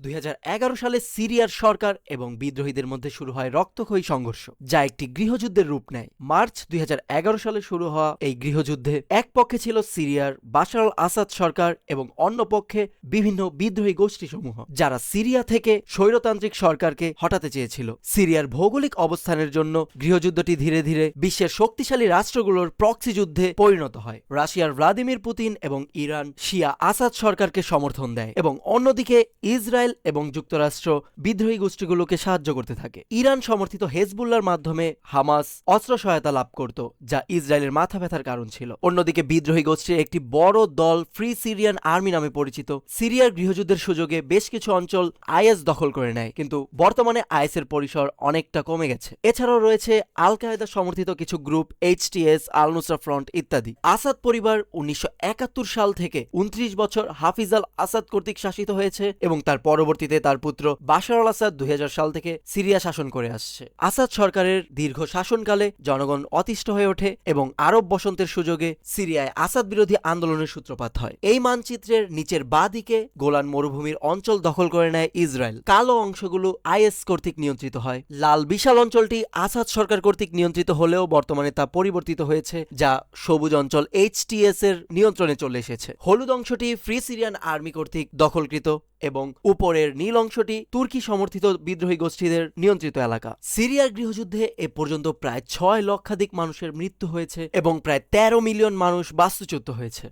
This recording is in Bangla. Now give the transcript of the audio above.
2011 সালে সিরিয়ার সরকার এবং বিদ্রোহীদের মধ্যে শুরু হয় রক্তক্ষয়ী সংঘর্ষ, যা একটি গৃহযুদ্ধের রূপ নেয়। মার্চ 2011 সালে শুরু হওয়া এই গৃহযুদ্ধে এক পক্ষে ছিল সিরিয়ার বাশার আল আসাদ সরকার এবং অন্য পক্ষে বিভিন্ন বিদ্রোহী গোষ্ঠীসমূহ, যারা সিরিয়া থেকে স্বৈরতান্ত্রিক সরকারকে হটাতে চেয়েছিল। সিরিয়ার ভৌগোলিক অবস্থানের জন্য গৃহযুদ্ধটি ধীরে ধীরে বিশ্বের শক্তিশালী রাষ্ট্রগুলোর প্রক্সি যুদ্ধে পরিণত হয়। রাশিয়ার ভ্লাদিমির পুতিন এবং ইরান শিয়া আসাদ সরকারকে সমর্থন দেয় এবং অন্যদিকে ইসরায়েল এবং যুক্তরাষ্ট্র বিদ্রোহী গোষ্ঠীগুলোকে সাহায্য করতে থাকে। ইরান সমর্থিত হেজবুল্লার মাধ্যমে হামাস অস্ত্র সহায়তা লাভ করত, যা ইসরায়েলের মাথা ব্যথার কারণ ছিল। অন্যদিকে বিদ্রোহী গোষ্ঠীর একটি বড় দল ফ্রি সিরিয়ান আর্মি নামে পরিচিত সিরিয়ার গৃহযুদ্ধের সুযোগে বেশ কিছু অঞ্চল আইএস দখল করে নেয়, কিন্তু বর্তমানে আইএসের পরিসর অনেকটা কমে গেছে। এছাড়াও রয়েছে আল কায়েদা সমর্থিত কিছু গ্রুপ, এইচটিএস, আল নুসরা ফ্রন্ট ইত্যাদি। আসাদ পরিবার 1971 সাল থেকে 29 বছর হাফিজ আল আসাদ কর্তৃক শাসিত হয়েছে এবং তার পরবর্তীতে তার পুত্র বাশার আল আসাদ 2000 সাল থেকে সিরিয়া শাসন করে আসছে। আসাদ সরকারের দীর্ঘ শাসনকালে জনগণ অতিষ্ঠ হয়ে ওঠে এবং আরব বসন্তের সুযোগে সিরিয়ায় আসাদ বিরোধী আন্দোলনের সূত্রপাত হয়। এই মানচিত্রের নিচের বাঁ দিকে গোলান মরুভূমির অঞ্চল দখল করে নেয় ইসরায়েল। কালো অংশগুলো আইএস কর্তৃক নিয়ন্ত্রিত হয়। লাল বিশাল অঞ্চলটি আসাদ সরকার কর্তৃক নিয়ন্ত্রিত হলেও বর্তমানে তা পরিবর্তিত হয়েছে, যা সবুজ অঞ্চল এইচটিএস এর নিয়ন্ত্রণে চলে এসেছে। হলুদ অংশটি ফ্রি সিরিয়ান আর্মি কর্তৃক দখলকৃত এবং উপরের নীল অংশটি তুর্কি সমর্থিত বিদ্রোহী গোষ্ঠীদের নিয়ন্ত্রিত এলাকা। সিরিয়ার গৃহযুদ্ধে এ পর্যন্ত প্রায় 6 লক্ষাধিক মানুষের মৃত্যু হয়েছে এবং প্রায় 13 মিলিয়ন মানুষ বাস্তুচ্যুত হয়েছে।